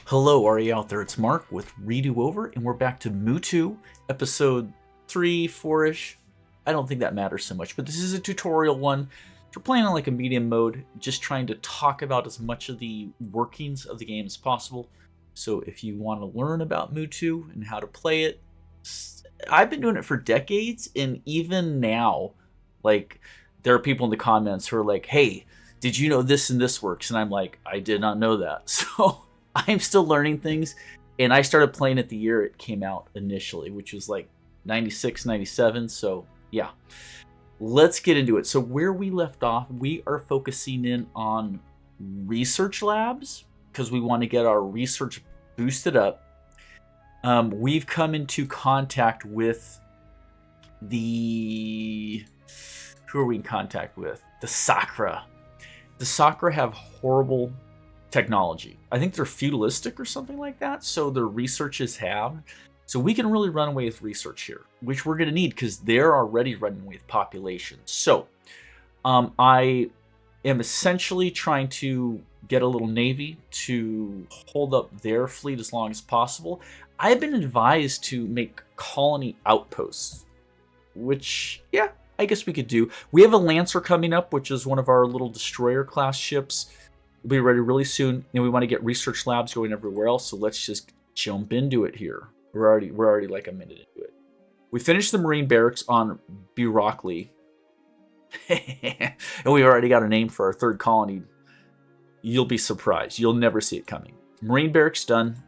Hello, are you out there? It's Mark with Redo Over, and we're back to Mu2, episode 3, 4-ish. I don't think that matters so much, but this is a tutorial one. We're playing on like a medium mode, just trying to talk about as much of the workings of the game as possible. So if you want to learn about Mu2 and how to play it, I've been doing it for decades, and even now, like, there are people in the comments who are like, hey, did you know this and this works? And I'm like, I did not know that. So I'm still learning things, and I started playing it the year it came out initially, which was like 96, 97. So yeah, let's get into it. So where we left off, we are focusing in on research labs because we want to get our research boosted up. We've come into contact with who are we in contact with? The Sakra. The Sakra have horrible technology. I think they're feudalistic or something like that, so their research is halved. So we can really run away with research here, which we're going to need because they're already running away with population. So I am essentially trying to get a little navy to hold up their fleet as long as possible. I have been advised to make colony outposts, which, yeah, I guess we could do. We have a Lancer coming up, which is one of our little destroyer class ships. We'll be ready really soon, and we want to get research labs going everywhere else, so let's just jump into it here. We're already like a minute into it. We finished the Marine barracks on Burakli. And we already got a name for our third colony. You'll be surprised. You'll never see it coming. Marine barracks done.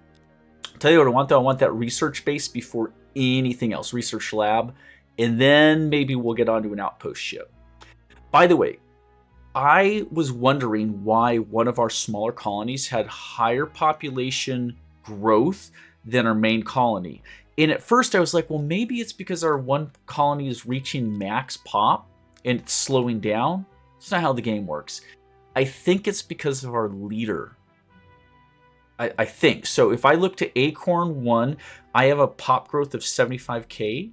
Tell you what I want, though. I want that research base before anything else. Research lab. And then maybe we'll get onto an outpost ship. By the way, I was wondering why one of our smaller colonies had higher population growth than our main colony. And at first I was like, well, maybe it's because our one colony is reaching max pop and it's slowing down. It's not how the game works. I think it's because of our leader. I think. So if I look to Acorn 1, I have a pop growth of 75k.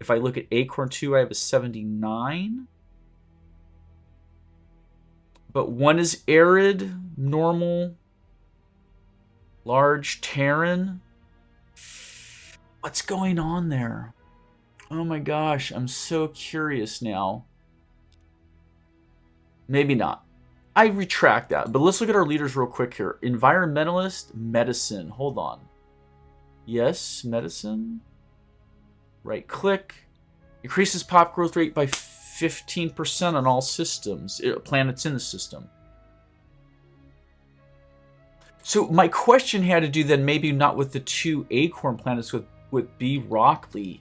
If I look at Acorn 2, I have a 79. But one is arid, normal, large, Terran. What's going on there? Oh my gosh, I'm so curious now. Maybe not. I retract that, but let's look at our leaders real quick here. Environmentalist, medicine. Hold on. Yes, medicine. Right click. Increases pop growth rate by 15% on all systems, planets in the system. So my question had to do then maybe not with the two Acorn planets, with B. Rockley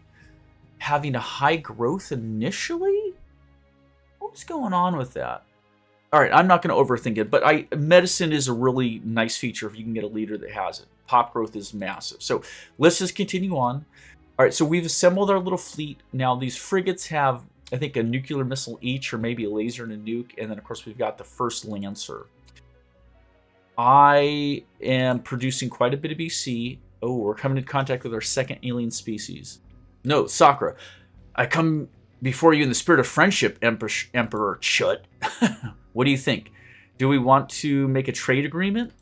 having a high growth initially? What was going on with that? All right, I'm not going to overthink it, but medicine is a really nice feature if you can get a leader that has it. Pop growth is massive. So let's just continue on. All right, so we've assembled our little fleet. Now these frigates have, I think, a nuclear missile each, or maybe a laser and a nuke. And then, of course, we've got the first Lancer. I am producing quite a bit of BC. Oh, we're coming into contact with our second alien species. No, Sakra. I come before you in the spirit of friendship, Emperor Chut. What do you think? Do we want to make a trade agreement?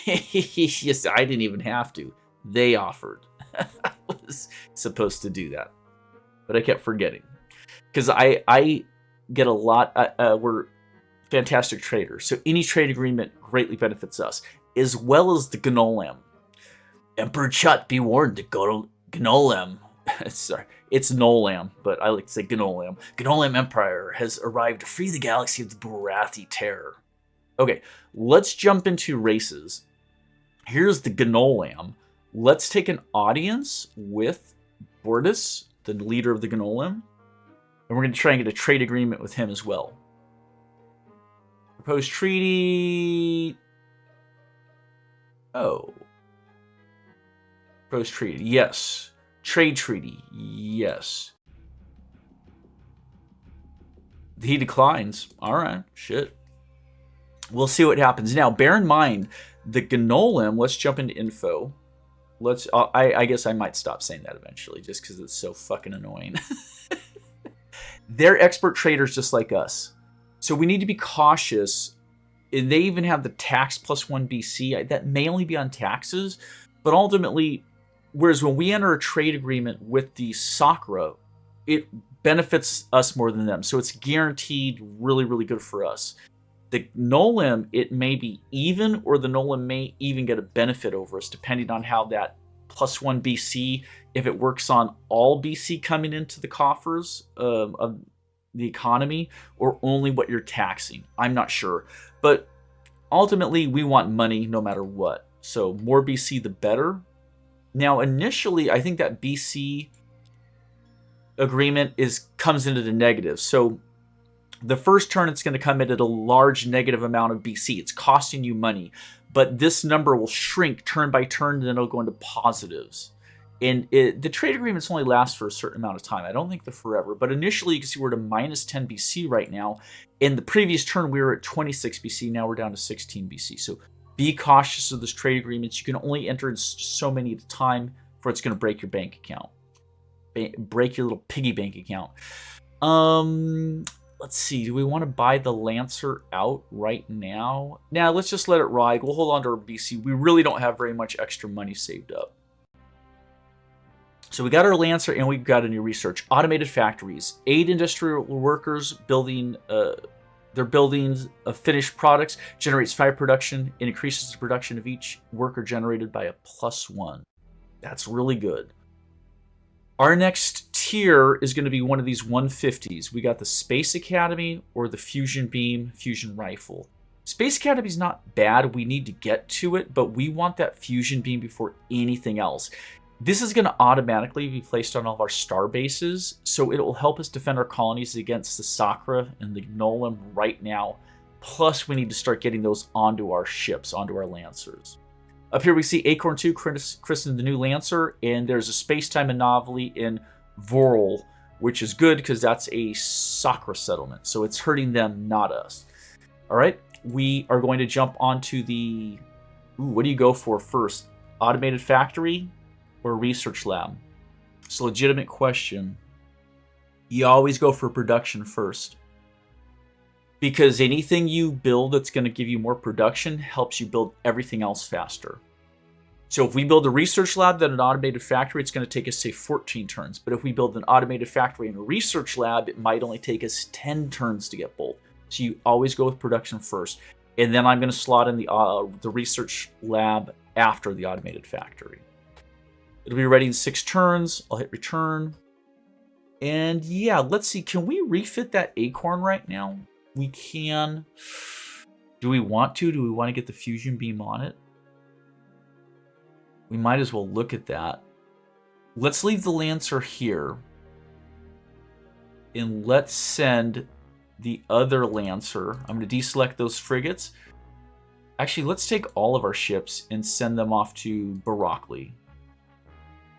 Yes, I didn't even have to. They offered. I was supposed to do that. But I kept forgetting. Because I get a lot. We're fantastic traders. So any trade agreement greatly benefits us. As well as the Gnolam. Emperor Chut, be warned, the Gnolam. Sorry, it's Nolam, but I like to say Gnolam. Gnolam Empire has arrived to free the galaxy of the Burathi terror. Okay, let's jump into races. Here's the Gnolam. Let's take an audience with Bordis, the leader of the Gnolam, and we're going to try and get a trade agreement with him as well. Proposed treaty. Oh. Proposed treaty, yes. Trade treaty, yes. He declines. All right, shit. We'll see what happens. Now, bear in mind, the Gnolam, let's jump into info. I guess I might stop saying that eventually, just because it's so fucking annoying. They're expert traders just like us. So we need to be cautious they even have the tax +1 BC. That may only be on taxes, but ultimately, whereas when we enter a trade agreement with the Sakura, it benefits us more than them. So it's guaranteed really, really good for us. The Nolim, it may be even, or the Nolim may even get a benefit over us, depending on how that +1 BC, if it works on all BC coming into the coffers of the economy, or only what you're taxing. I'm not sure. But ultimately, we want money no matter what. So more BC, the better. Now, initially, I think that BC agreement comes into the negative. So the first turn, it's going to come in at a large negative amount of BC. It's costing you money. But this number will shrink turn by turn, and then it'll go into positives. And the trade agreements only last for a certain amount of time. I don't think they're forever. But initially, you can see we're at a -10 BC right now. In the previous turn, we were at 26 BC. Now we're down to 16 BC. So be cautious of those trade agreements. You can only enter in so many at a time before it's going to break your bank account. Break your little piggy bank account. Let's see. Do we want to buy the Lancer out right now? Now, let's just let it ride. We'll hold on to our BC. We really don't have very much extra money saved up. So we got our Lancer, and we've got a new research. Automated factories. 8 industrial workers building their buildings of finished products. Generates 5 production. It increases the production of each worker generated by a +1. That's really good. Our next tier is going to be one of these 150s. We got the Space Academy or the Fusion Beam, Fusion Rifle. Space Academy is not bad. We need to get to it, but we want that Fusion Beam before anything else. This is going to automatically be placed on all of our star bases, so it will help us defend our colonies against the Sakura and the Nolim right now. Plus, we need to start getting those onto our ships, onto our Lancers. Up here we see Acorn 2 christened the new Lancer, and there's a space-time anomaly in Vorl, which is good because that's a Sakura settlement, so it's hurting them, not us. All right, we are going to jump onto the... what do you go for first? Automated factory or research lab? It's a legitimate question. You always go for production first, because anything you build that's going to give you more production helps you build everything else faster. So if we build a research lab, then an automated factory, it's going to take us, say, 14 turns. But if we build an automated factory and a research lab, it might only take us 10 turns to get both. So you always go with production first. And then I'm going to slot in the research lab after the automated factory. It'll be ready in 6 turns. I'll hit return. And yeah, let's see. Can we refit that Acorn right now? We can. Do we want to? Do we want to get the fusion beam on it? We might as well look at that. Let's leave the Lancer here. And let's send the other Lancer. I'm going to deselect those frigates. Actually, let's take all of our ships and send them off to Barakli.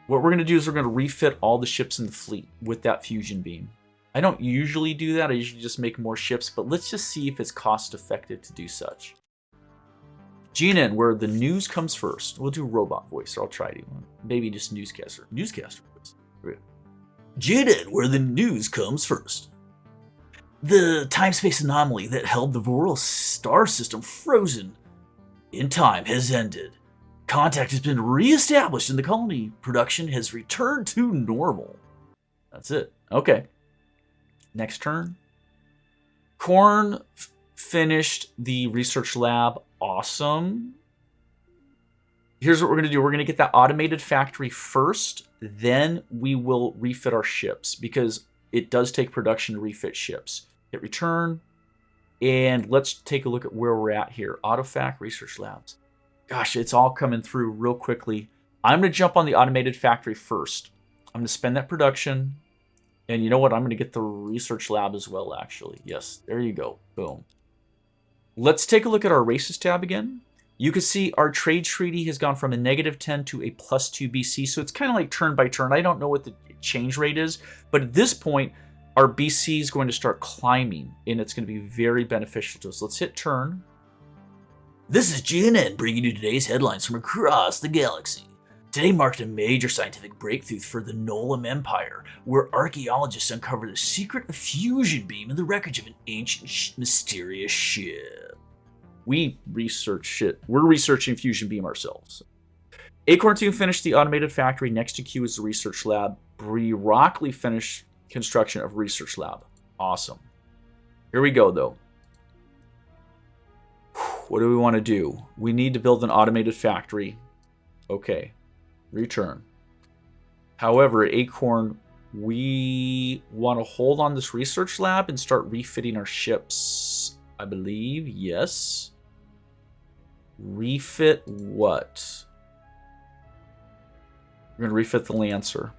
What we're going to do is we're going to refit all the ships in the fleet with that fusion beam. I don't usually do that. I usually just make more ships, but let's just see if it's cost effective to do such. GNN, where the news comes first. We'll do robot voice, or I'll try to. Maybe just newscaster. Newscaster voice. GNN, where the news comes first. The time-space anomaly that held the Vorl star system frozen in time has ended. Contact has been re-established and the colony production has returned to normal. That's it. Okay. Next turn. Korn finished the research lab. Awesome. Here's what we're going to do. We're going to get that automated factory first. Then we will refit our ships because it does take production to refit ships. Hit return. And let's take a look at where we're at here. Autofac research labs. Gosh, it's all coming through real quickly. I'm going to jump on the automated factory first. I'm going to spend that production. And you know what? I'm going to get the research lab as well, actually. Yes, there you go. Boom. Let's take a look at our races tab again. You can see our trade treaty has gone from a -10 to a +2 BC. So it's kind of like turn by turn. I don't know what the change rate is. But at this point, our BC is going to start climbing. And it's going to be very beneficial to us. Let's hit turn. This is GNN bringing you today's headlines from across the galaxy. Today marked a major scientific breakthrough for the Nolim Empire, where archaeologists uncovered the secret of fusion beam in the wreckage of an ancient, mysterious ship. We research it. We're researching Fusion Beam ourselves. Acorn 2 finished the automated factory. Next to Q is the research lab. Rockley finished construction of research lab. Awesome. Here we go, though. What do we want to do? We need to build an automated factory. Okay. Return. However, at Acorn, we want to hold on this research lab and start refitting our ships. I believe, yes. Refit what? We're going to refit the Lancer.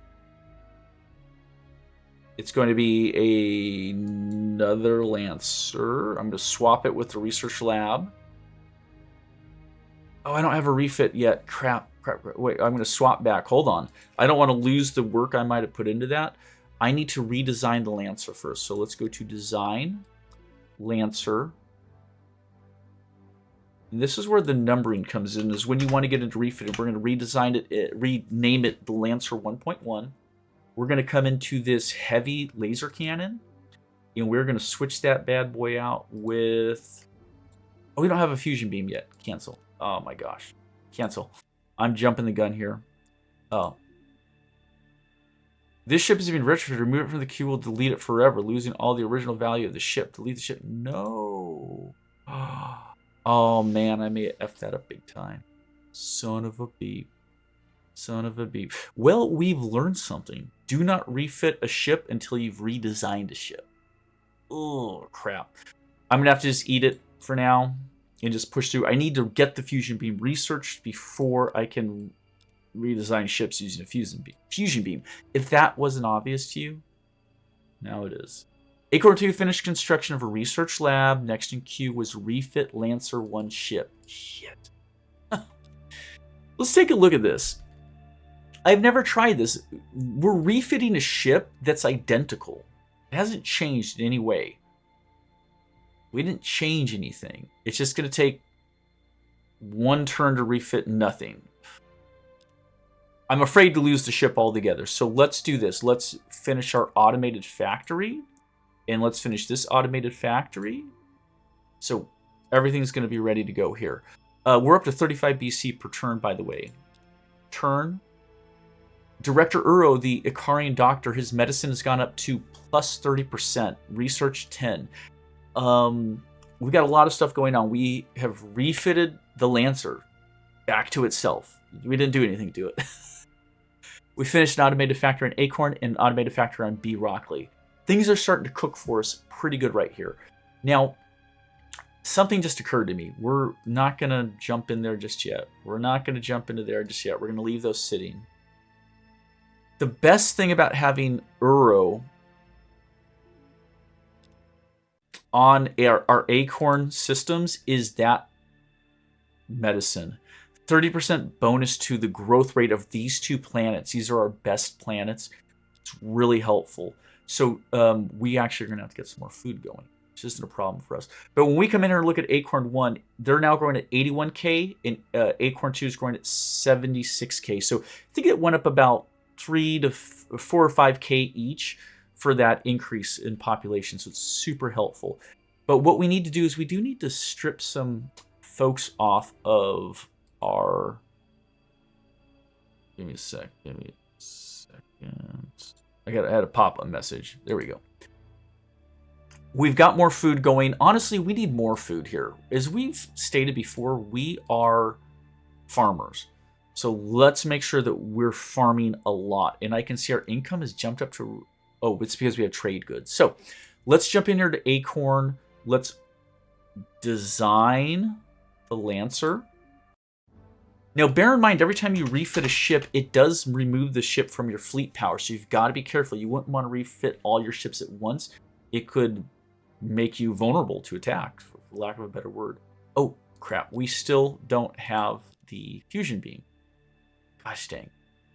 It's going to be another Lancer. I'm going to swap it with the research lab. Oh, I don't have a refit yet. Crap. Wait, I'm going to swap back. Hold on. I don't want to lose the work I might have put into that. I need to redesign the Lancer first. So let's go to Design, Lancer. And this is where the numbering comes in, is when you want to get into refitting. We're going to redesign it, rename it the Lancer 1.1. We're going to come into this heavy laser cannon, and we're going to switch that bad boy out with... Oh, we don't have a fusion beam yet. Cancel. Oh my gosh. Cancel. I'm jumping the gun here. Oh. This ship is being retrofitted. Remove it from the queue. Will delete it forever, losing all the original value of the ship. Delete the ship. No. Oh man, I may have effed that up big time. Son of a beep. Son of a beep. Well, we've learned something. Do not refit a ship until you've redesigned a ship. Oh, crap. I'm going to have to just eat it for now and just push through. I need to get the fusion beam researched before I can redesign ships using a fusion beam. If that wasn't obvious to you, now it is. Acorn 2 finished construction of a research lab. Next in queue was refit Lancer 1 ship. Shit. Let's take a look at this. I've never tried this. We're refitting a ship that's identical. It hasn't changed in any way. We didn't change anything. It's just going to take one turn to refit nothing. I'm afraid to lose the ship altogether. So let's do this. Let's finish our automated factory. And let's finish this automated factory. So everything's going to be ready to go here. We're up to 35 BC per turn, by the way. Turn. Director Uro, the Icarian doctor, his medicine has gone up to plus 30%. Research 10. We've got a lot of stuff going on. We have refitted the Lancer back to itself. We didn't do anything to it. We finished an automated factory on Acorn and an automated factory on B. Rockley. Things are starting to cook for us pretty good right here. Now, something just occurred to me. We're not going to jump in there just yet. We're not going to jump into there just yet. We're going to leave those sitting. The best thing about having Uro on our Acorn systems is that medicine. 30% bonus to the growth rate of these two planets. These are our best planets. It's really helpful. So we actually are going to have to get some more food going. It's just a problem for us. But when we come in here and look at Acorn 1, they're now growing at 81K, and Acorn 2 is growing at 76K. So I think it went up about 4 or 5K each for that increase in population. So it's super helpful. But what we need to do is we do need to strip some folks off of our... Give me a sec. Give me a second. I had to pop a message. There we go. We've got more food going. Honestly, we need more food here. As we've stated before, we are farmers. So let's make sure that we're farming a lot. And I can see our income has jumped up to... Oh, it's because we have trade goods. So let's jump in here to Acorn. Let's design the Lancer. Now, bear in mind, every time you refit a ship, it does remove the ship from your fleet power. So you've got to be careful. You wouldn't want to refit all your ships at once. It could make you vulnerable to attack, for lack of a better word. Oh, crap. We still don't have the fusion beam. Gosh dang.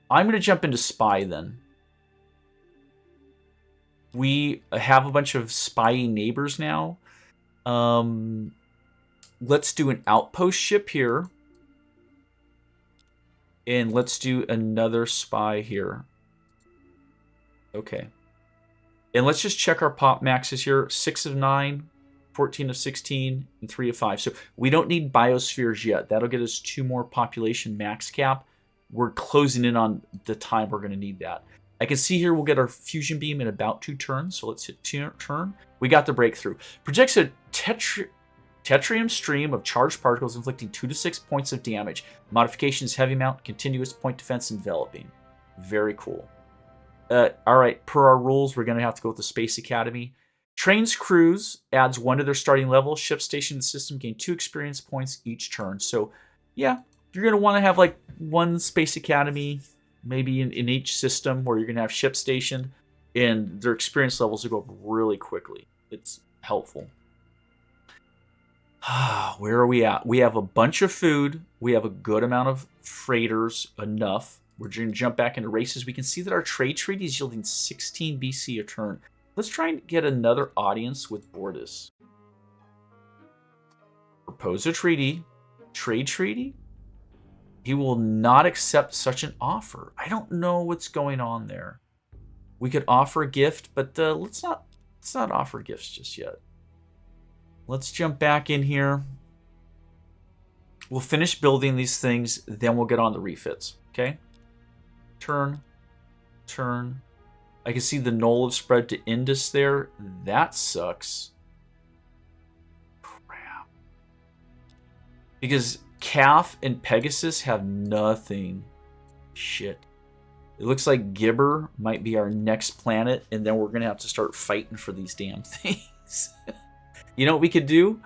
I'm going to jump into spy then. We have a bunch of spying neighbors now. Let's do an outpost ship here. And let's do another spy here. Okay. And let's just check our pop maxes here. 6 of 9, 14 of 16, and 3 of 5. So we don't need biospheres yet. That'll get us 2 more population max cap. We're closing in on the time we're going to need that. I can see here we'll get our fusion beam in about 2 turns. So let's hit turn. We got the breakthrough. Projects a tetrium stream of charged particles inflicting 2 to 6 points of damage. Modifications heavy mount, continuous point defense, enveloping. Very cool. All right, per our rules, we're going to have to go with the Space Academy. Trains crews, adds 1 to their starting level. Ship station in the system gain 2 experience points each turn. So, yeah, you're going to want to have like 1 Space Academy, maybe in each system where you're going to have ship station, and their experience levels will go up really quickly. It's helpful. Where are we at? We have a bunch of food. We have a good amount of freighters, enough. We're going to jump back into races. We can see that our trade treaty is yielding 16 BC a turn. Let's try and get another audience with Bordis. Propose a treaty. Trade treaty? He will not accept such an offer. I don't know what's going on there. We could offer a gift, but let's not offer gifts just yet. Let's jump back in here. We'll finish building these things, then we'll get on the refits. Okay? Turn. I can see the Knoll have spread to Indus there. That sucks. Crap. Because Calf and Pegasus have nothing. Shit. It looks like Gibber might be our next planet, and then we're going to have to start fighting for these damn things. You know what we could do?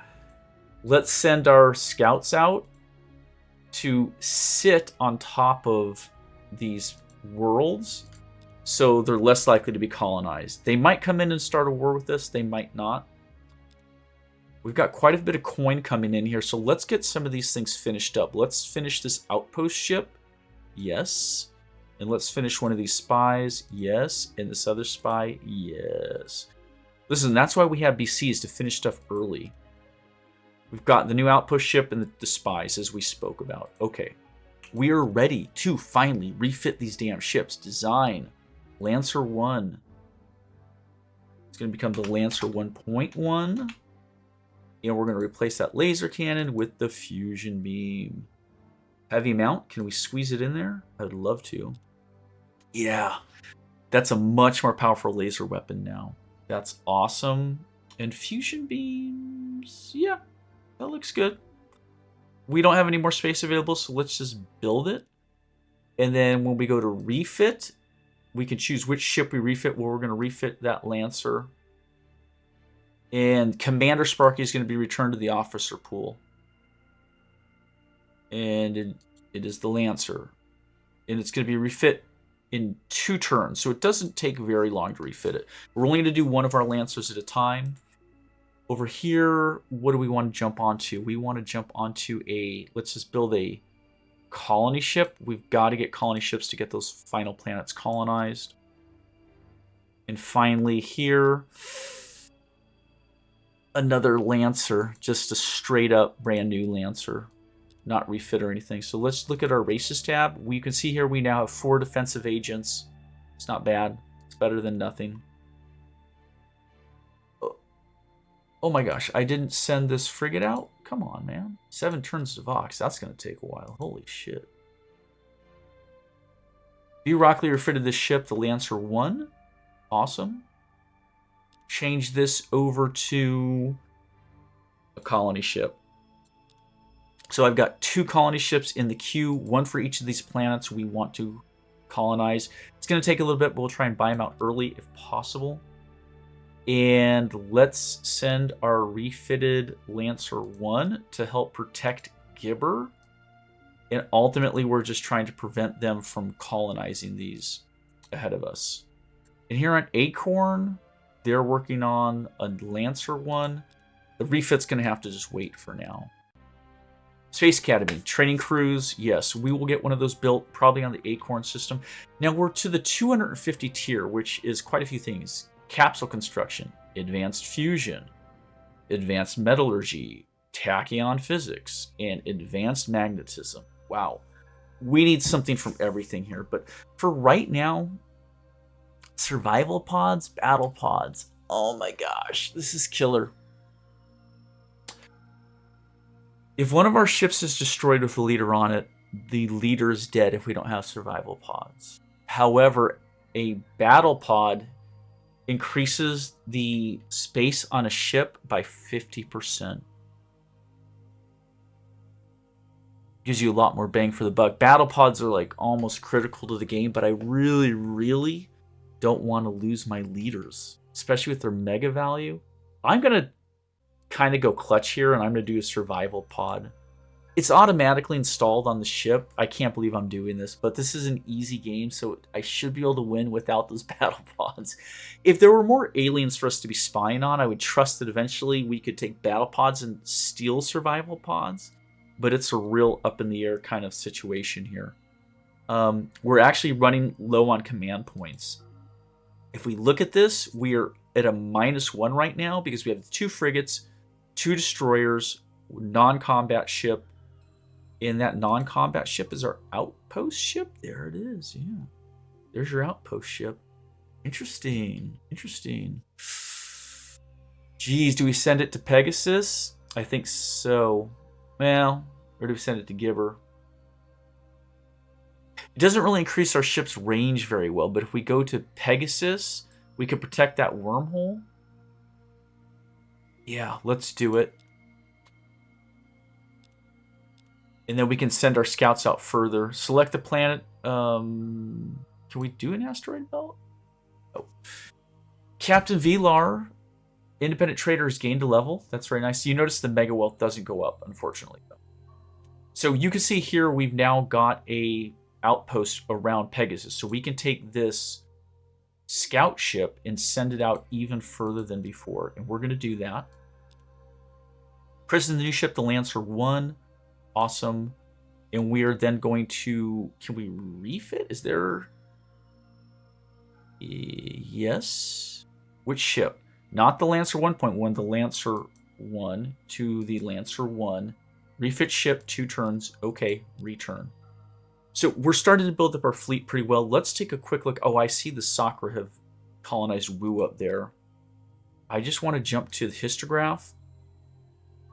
Let's send our scouts out to sit on top of these worlds, so they're less likely to be colonized. They might come in and start a war with us. They might not. We've got quite a bit of coin coming in here, so let's get some of these things finished up. Let's finish this outpost ship. Yes. And let's finish one of these spies. Yes. And this other spy. Yes. Listen, that's why we have BCs, to finish stuff early. We've got the new outpost ship and the spies, as we spoke about. Okay. We are ready to finally refit these damn ships. Design. Lancer 1. It's going to become the Lancer 1.1. And we're going to replace that laser cannon with the fusion beam. Heavy mount. Can we squeeze it in there? I would love to. Yeah. That's a much more powerful laser weapon now. That's awesome. And fusion beams. Yeah. That looks good. We don't have any more space available, so let's just build it. And then when we go to refit, we can choose which ship we refit. Well, we're going to refit that Lancer. And Commander Sparky is going to be returned to the officer pool. And it is the Lancer. And it's going to be refit in 2 turns. So it doesn't take very long to refit it. We're only going to do one of our Lancers at a time. Over here, what do we want to jump onto? We want to jump onto let's just build a colony ship. We've got to get colony ships to get those final planets colonized. And finally here, another Lancer, just a straight up brand new Lancer, not refit or anything. So let's look at our races tab. We can see here we now have 4 defensive agents. It's not bad. It's better than nothing. Oh my gosh, I didn't send this frigate out? Come on, man. 7 turns to Vox. That's going to take a while. Holy shit. View Rockley refitted this ship, the Lancer 1. Awesome. Change this over to a colony ship. So I've got 2 colony ships in the queue, 1 for each of these planets we want to colonize. It's going to take a little bit, but we'll try and buy them out early if possible. And let's send our refitted Lancer 1 to help protect Gibber. And ultimately, we're just trying to prevent them from colonizing these ahead of us. And here on Acorn, they're working on a Lancer 1. The refit's going to have to just wait for now. Space Academy, training crews. Yes, we will get one of those built probably on the Acorn system. Now we're to the 250 tier, which is quite a few things. Capsule construction, advanced fusion, advanced metallurgy, tachyon physics, and advanced magnetism. Wow. We need something from everything here. But for right now, survival pods, battle pods. Oh my gosh, this is killer. If one of our ships is destroyed with a leader on it, the leader is dead if we don't have survival pods. However, a battle pod increases the space on a ship by 50%. Gives you a lot more bang for the buck. Battle pods are like almost critical to the game, but I really, really don't want to lose my leaders, especially with their mega value. I'm going to kind of go clutch here, and I'm going to do a survival pod. It's automatically installed on the ship. I can't believe I'm doing this, but this is an easy game, so I should be able to win without those battle pods. If there were more aliens for us to be spying on, I would trust that eventually we could take battle pods and steal survival pods, but it's a real up-in-the-air kind of situation here. We're actually running low on command points. If we look at this, we're at a -1 right now because we have 2 frigates, 2 destroyers, non-combat ship. And that non-combat ship is our outpost ship. There it is. Yeah. There's your outpost ship. Interesting. Interesting. Geez, do we send it to Pegasus? I think so. Well, or do we send it to Giver? It doesn't really increase our ship's range very well, but if we go to Pegasus, we can protect that wormhole. Yeah, let's do it. And then we can send our scouts out further. Select the planet. Can we do an asteroid belt? Oh. Captain Vilar, independent trader, has gained a level. That's very nice. You notice the mega wealth doesn't go up, unfortunately. So you can see here we've now got a outpost around Pegasus. So we can take this scout ship and send it out even further than before. And we're going to do that. Prison the new ship, the Lancer 1. Awesome. And we are then going to... Can we refit? Is there... Yes. Which ship? Not the Lancer 1.1, the Lancer 1 to the Lancer 1. Refit ship, 2 turns. Okay, return. So we're starting to build up our fleet pretty well. Let's take a quick look. Oh, I see the Sakra have colonized Wu up there. I just want to jump to the histograph.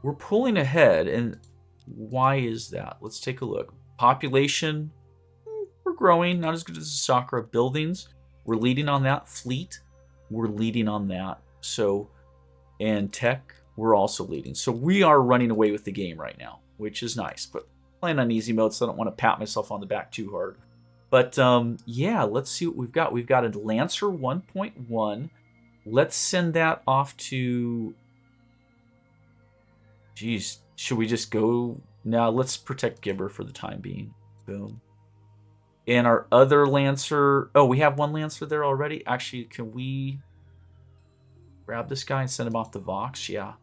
We're pulling ahead, and why is that? Let's take a look. Population, we're growing. Not as good as the Sakra. Buildings, we're leading on that. Fleet, we're leading on that. So, and tech, we're also leading. So we are running away with the game right now, which is nice. But playing on easy mode, so I don't want to pat myself on the back too hard. But yeah, let's see what we've got. We've got a Lancer 1.1. Let's send that off to... Geez, should we just go... Now let's protect Gibber for the time being. Boom. And our other Lancer... Oh, we have one Lancer there already? Actually, can we grab this guy and send him off to Vox? Yeah.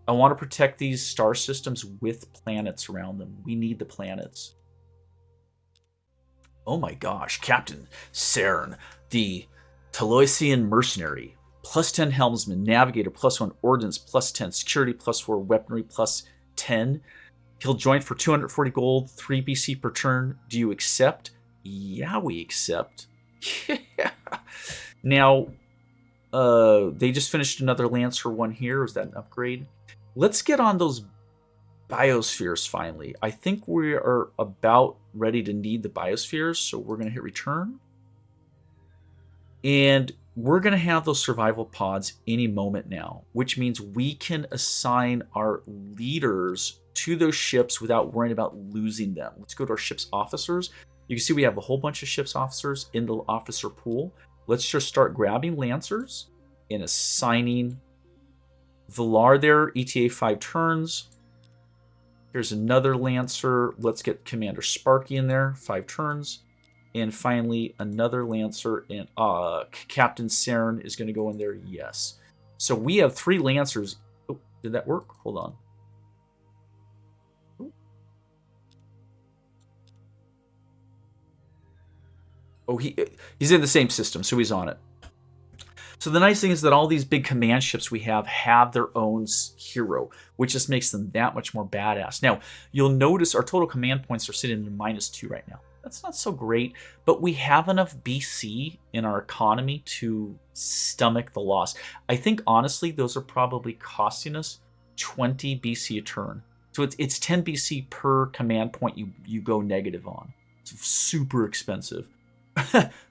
I want to protect these star systems with planets around them. We need the planets. Oh my gosh. Captain Cern, the Taloisian mercenary. +10 helmsman, navigator, +1 ordnance, +10 security, +4 weaponry, +10. He'll join for 240 gold, 3 BC per turn. Do you accept? Yeah, we accept. Yeah. Now, they just finished another Lancer 1 here. Is that an upgrade? Let's get on those biospheres finally. I think we are about ready to need the biospheres, so we're going to hit return. And we're going to have those survival pods any moment now, which means we can assign our leaders to those ships without worrying about losing them. Let's go to our ship's officers. You can see we have a whole bunch of ship's officers in the officer pool. Let's just start grabbing Lancers and assigning Villar there, ETA 5 turns. Here's another Lancer. Let's get Commander Sparky in there, 5 turns. And finally, another Lancer, and Captain Cern is going to go in there, yes. So we have 3 Lancers. Oh, did that work? Hold on. Oh, he's in the same system, so he's on it. So the nice thing is that all these big command ships we have their own hero, which just makes them that much more badass. Now, you'll notice our total command points are sitting at -2 right now. That's not so great, but we have enough BC in our economy to stomach the loss. I think, honestly, those are probably costing us 20 BC a turn. So it's 10 BC per command point you go negative on. It's super expensive,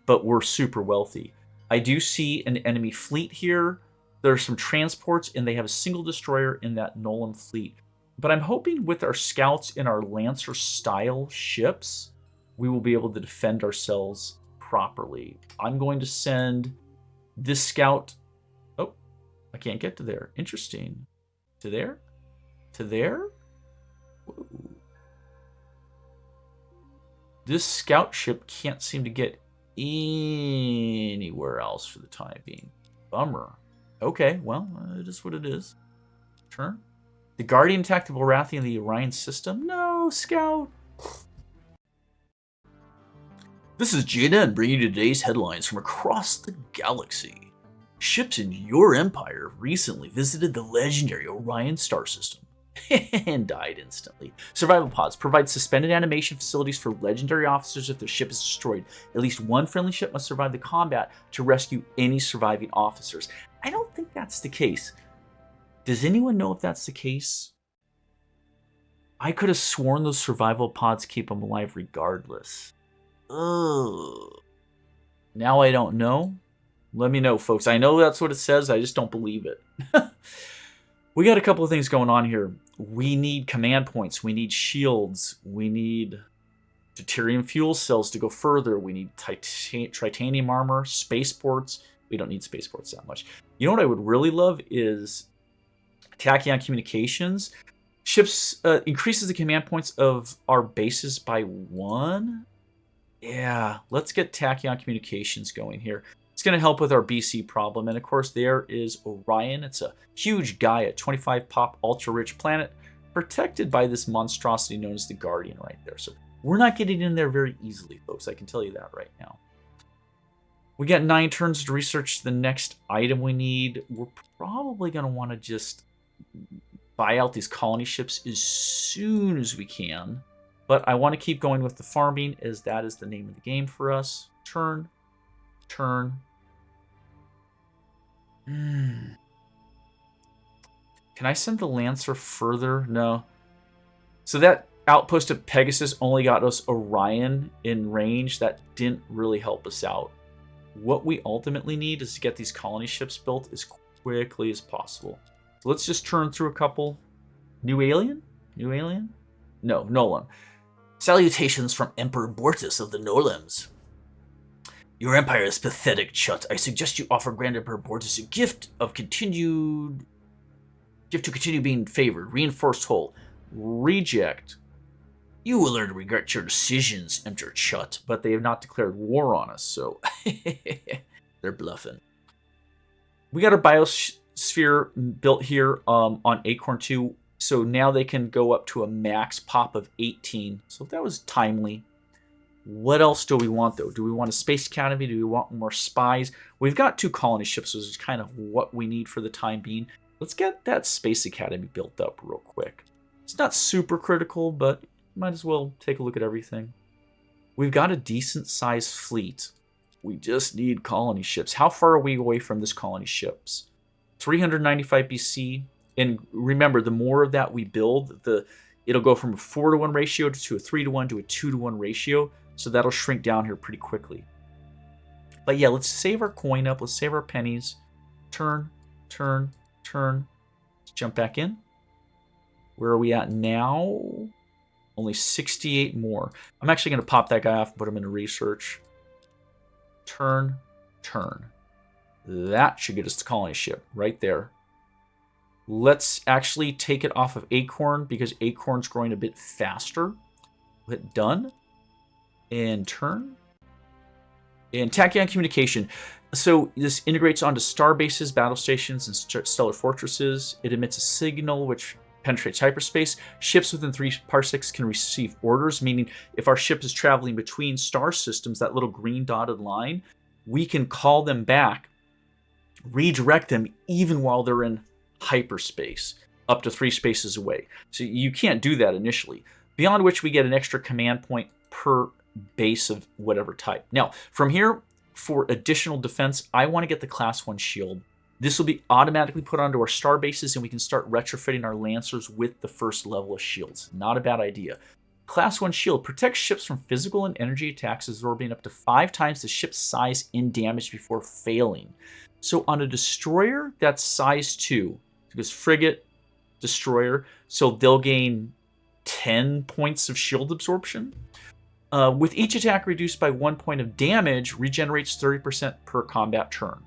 but we're super wealthy. I do see an enemy fleet here. There's some transports, and they have a single destroyer in that Nolan fleet. But I'm hoping with our scouts and our Lancer-style ships, we will be able to defend ourselves properly. I'm going to send this scout... Oh, I can't get to there. Interesting. To there? To there? Whoa. This scout ship can't seem to get anywhere else for the time being. Bummer. Okay, well, it is what it is. Turn. The Guardian attacked the Baratheon in the Orion system. No, Scout. This is GNN bringing you today's headlines from across the galaxy. Ships in your empire recently visited the legendary Orion star system and died instantly. Survival pods provide suspended animation facilities for legendary officers if their ship is destroyed. At least one friendly ship must survive the combat to rescue any surviving officers. I don't think that's the case. Does anyone know if that's the case? I could have sworn those survival pods keep them alive regardless. Ugh. Now I don't know. Let me know, folks. I know that's what it says. I just don't believe it. We got a couple of things going on here. We need command points. We need shields. We need deuterium fuel cells to go further. We need titanium armor, spaceports. We don't need spaceports that much. You know what I would really love is tachyon communications. Ships increases the command points of our bases by 1. Yeah, let's get tachyon communications going here. It's going to help with our BC problem. And of course, there is Orion. It's a huge Gaia, 25 pop, ultra-rich planet, protected by this monstrosity known as the Guardian right there. So we're not getting in there very easily, folks. I can tell you that right now. We got 9 turns to research the next item we need. We're probably going to want to just buy out these colony ships as soon as we can. But I want to keep going with the farming, as that is the name of the game for us. Turn. Turn. Can I send the Lancer further? No. So that outpost of Pegasus only got us Orion in range. That didn't really help us out. What we ultimately need is to get these colony ships built as quickly as possible. So let's just turn through a couple. New alien? New alien? No, Nolan. Salutations from Emperor Bortus of the Norlems. Your empire is pathetic, Chut. I suggest you offer Grand Emperor Bortus a gift to continue being favored. Reinforced hull. Reject. You will learn to regret your decisions, Emperor Chut, but they have not declared war on us, so they're bluffing. We got our biosphere built here on Acorn 2, so now they can go up to a max pop of 18. So that was timely. What else do we want, though? Do we want a space academy? Do we want more spies? We've got 2 colony ships, so this is kind of what we need for the time being. Let's get that space academy built up real quick. It's not super critical, but might as well take a look at everything. We've got a decent-sized fleet. We just need colony ships. How far are we away from this colony ships? 395 BC. And remember, the more of that we build, it'll go from a 4-to-1 ratio to a 3-to-1 to a 2-to-1 ratio. So that'll shrink down here pretty quickly. But yeah, let's save our coin up. Let's save our pennies. Turn, turn, turn. Let's jump back in. Where are we at now? Only 68 more. I'm actually going to pop that guy off and put him into research. Turn, turn. That should get us the colony ship right there. Let's actually take it off of Acorn because Acorn's growing a bit faster. Hit done. And turn. And tachyon communication. So this integrates onto star bases, battle stations, and stellar fortresses. It emits a signal which penetrates hyperspace. Ships within 3 parsecs can receive orders, meaning if our ship is traveling between star systems, that little green dotted line, we can call them back, redirect them even while they're in hyperspace, up to 3 spaces away. So you can't do that initially. Beyond which we get an extra command point per base of whatever type. Now, from here, for additional defense, I want to get the class 1 shield. This will be automatically put onto our star bases, and we can start retrofitting our Lancers with the first level of shields. Not a bad idea. Class 1 shield protects ships from physical and energy attacks, absorbing up to 5 times the ship's size in damage before failing. So on a destroyer, that's size 2. Because frigate, destroyer, so they'll gain 10 points of shield absorption. With each attack reduced by 1 point of damage, regenerates 30% per combat turn.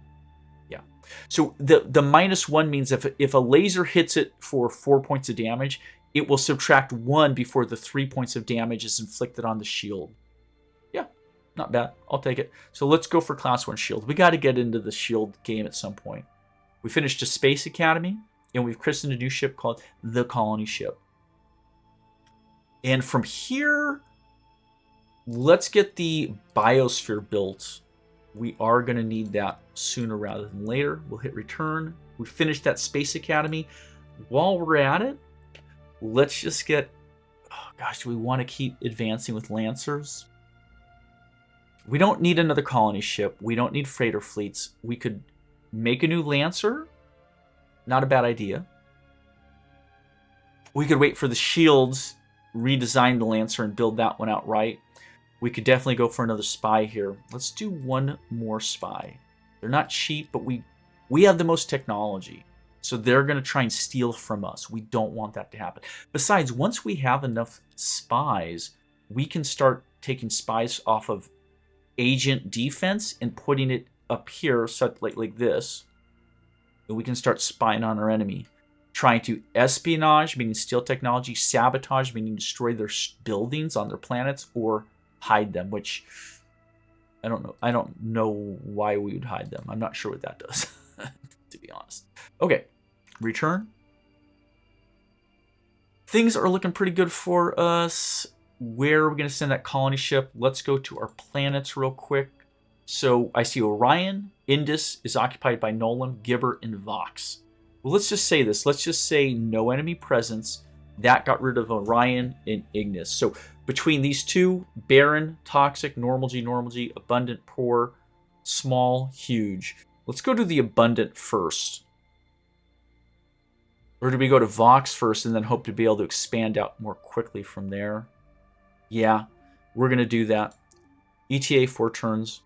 Yeah. So the -1 means if a laser hits it for 4 points of damage, it will subtract 1 before the 3 points of damage is inflicted on the shield. Yeah, not bad. I'll take it. So let's go for class 1 shield. We got to get into the shield game at some point. We finished a Space Academy, and we've christened a new ship called the Colony Ship. And from here, let's get the Biosphere built. We are going to need that sooner rather than later. We'll hit return. We finished that Space Academy. While we're at it, let's just get... Oh gosh, do we want to keep advancing with Lancers? We don't need another colony ship. We don't need freighter fleets. We could make a new Lancer. Not a bad idea. We could wait for the shields, redesign the Lancer, and build that one outright. We could definitely go for another spy here. Let's do one more spy. They're not cheap, but we have the most technology. So they're going to try and steal from us. We don't want that to happen. Besides, once we have enough spies, we can start taking spies off of agent defense and putting it up here, so like this. And we can start spying on our enemy. Trying to espionage, meaning steal technology, sabotage, meaning destroy their buildings on their planets, or hide them, which I don't know. I don't know why we would hide them. I'm not sure what that does, to be honest. Okay, return. Things are looking pretty good for us. Where are we going to send that colony ship? Let's go to our planets real quick. So I see Orion. Indus is occupied by Nolan, Gibber, and Vox. Well, let's just say this. Let's just say no enemy presence. That got rid of Orion and Ignis. So between these two, barren, toxic, normal G, abundant, poor, small, huge. Let's go to the abundant first. Or do we go to Vox first and then hope to be able to expand out more quickly from there? Yeah, we're going to do that. ETA 4 turns.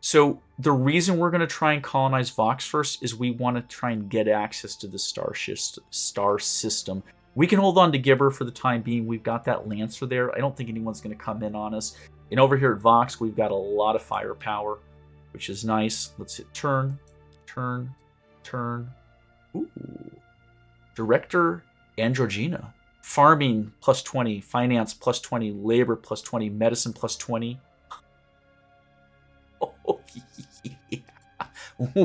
So the reason we're going to try and colonize Vox first is we want to try and get access to the star system. We can hold on to Gibber for the time being. We've got that Lancer there. I don't think anyone's going to come in on us. And over here at Vox, we've got a lot of firepower, which is nice. Let's hit turn, turn, turn. Ooh. Director Androgina. Farming plus 20, finance plus 20, labor plus 20, medicine plus 20. Oh, yeah.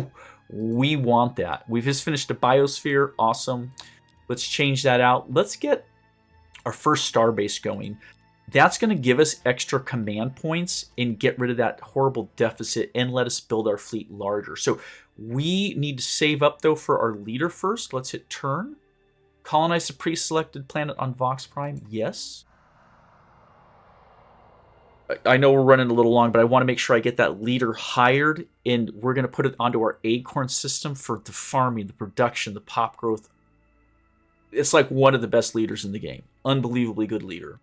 We want that. We've just finished a biosphere. Awesome. Let's change that out. Let's get our first starbase going. That's going to give us extra command points and get rid of that horrible deficit and let us build our fleet larger. So we need to save up, though, for our leader first. Let's hit turn. Colonize the pre-selected planet on Vox Prime. Yes. I know we're running a little long, but I want to make sure I get that leader hired, and we're going to put it onto our acorn system for the farming, the production, the pop growth. It's like one of the best leaders in the game. Unbelievably good leader.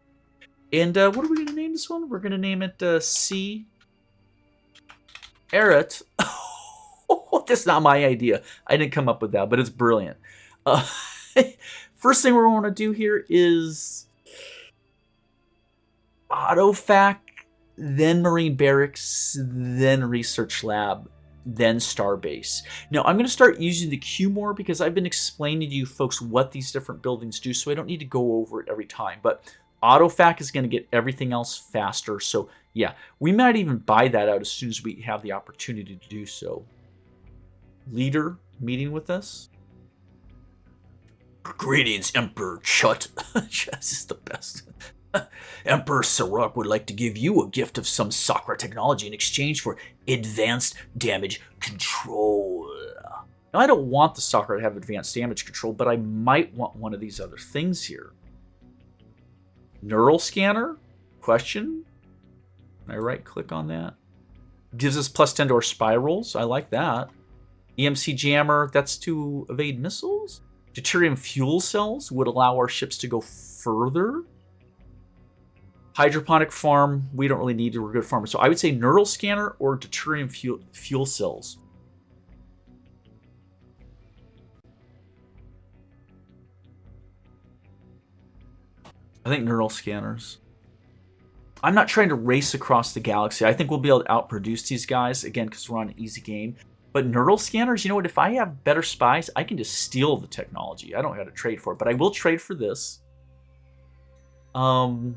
And what are we going to name this one? We're going to name it C. Eret. Oh, that's not my idea. I didn't come up with that, but it's brilliant. First thing we want to do here is Autofac, then Marine Barracks, then Research Lab, then Starbase. Now, I'm going to start using the Q more because I've been explaining to you folks what these different buildings do, so I don't need to go over it every time. But Autofac is going to get everything else faster. So, yeah, we might even buy that out as soon as we have the opportunity to do so. Leader meeting with us. Greetings, Emperor Chut. This is the best. Emperor Sarok would like to give you a gift of some Sakra technology in exchange for advanced damage control. Now, I don't want the Sakra to have advanced damage control, but I might want one of these other things here. Neural scanner? Question? Can I right-click on that? Gives us plus 10 to our spy rolls. I like that. EMC jammer, that's to evade missiles. Deuterium fuel cells would allow our ships to go further. Hydroponic farm, we don't really need it. We're good farmers. So I would say neural scanner or deuterium fuel cells. I think neural scanners. I'm not trying to race across the galaxy. I think we'll be able to outproduce these guys, again, because we're on an easy game. But neural scanners, you know what? If I have better spies, I can just steal the technology. I don't have to trade for it, but I will trade for this. And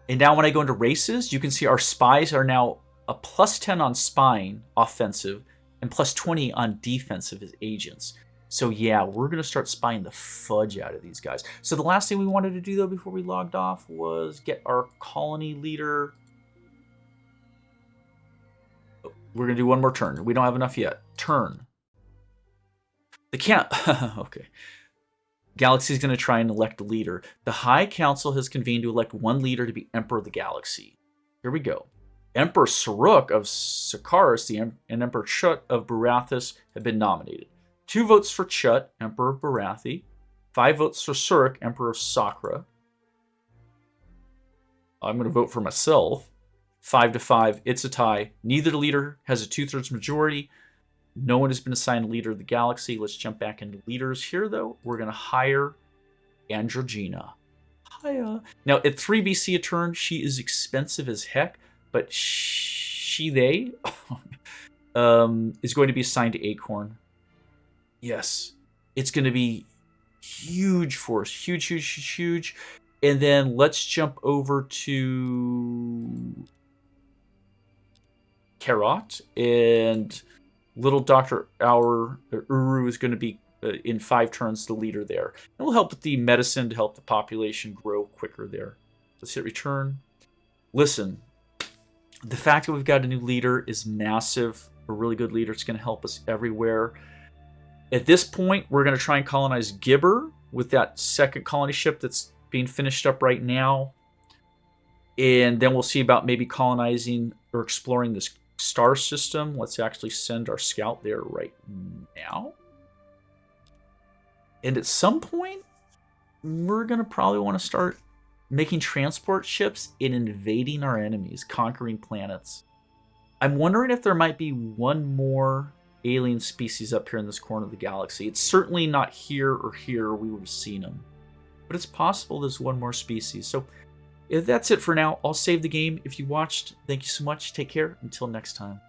now when I go into races, you can see our spies are now a +10 on spying, offensive, and +20 on defensive as agents. So yeah, we're going to start spying the fudge out of these guys. So the last thing we wanted to do, though, before we logged off was get our colony leader. Oh, we're going to do one more turn. We don't have enough yet. Turn. They can't. Okay. Galaxy's going to try and elect a leader. The High Council has convened to elect one leader to be Emperor of the Galaxy. Here we go. Emperor Saruk of Sakaris and Emperor Chut of Barathis have been nominated. 2 votes for Chut, Emperor of Barathi. 5 votes for Saruk, Emperor of Sakra. I'm going to vote for myself. 5-5. It's a tie. Neither leader has a 2/3 majority. No one has been assigned leader of the galaxy. Let's jump back into leaders here, though. We're going to hire Androgina. Hiya. Now, at 3 BC a turn, she is expensive as heck, but they is going to be assigned to Acorn. Yes. It's going to be huge force. Huge, huge, huge. And then let's jump over to Karot. And little Dr. Uru is going to be, in 5 turns, the leader there. And we'll help with the medicine to help the population grow quicker there. Let's hit return. Listen, the fact that we've got a new leader is massive. A really good leader. It's going to help us everywhere. At this point, we're going to try and colonize Gibber with that second colony ship that's being finished up right now. And then we'll see about maybe colonizing or exploring this star system. Let's actually send our scout there right now. And at some point, we're going to probably want to start making transport ships and invading our enemies, conquering planets. I'm wondering if there might be one more alien species up here in this corner of the galaxy. It's certainly not here or here. We would have seen them. But it's possible there's one more species. So if that's it for now. I'll save the game. If you watched, thank you so much. Take care. Until next time.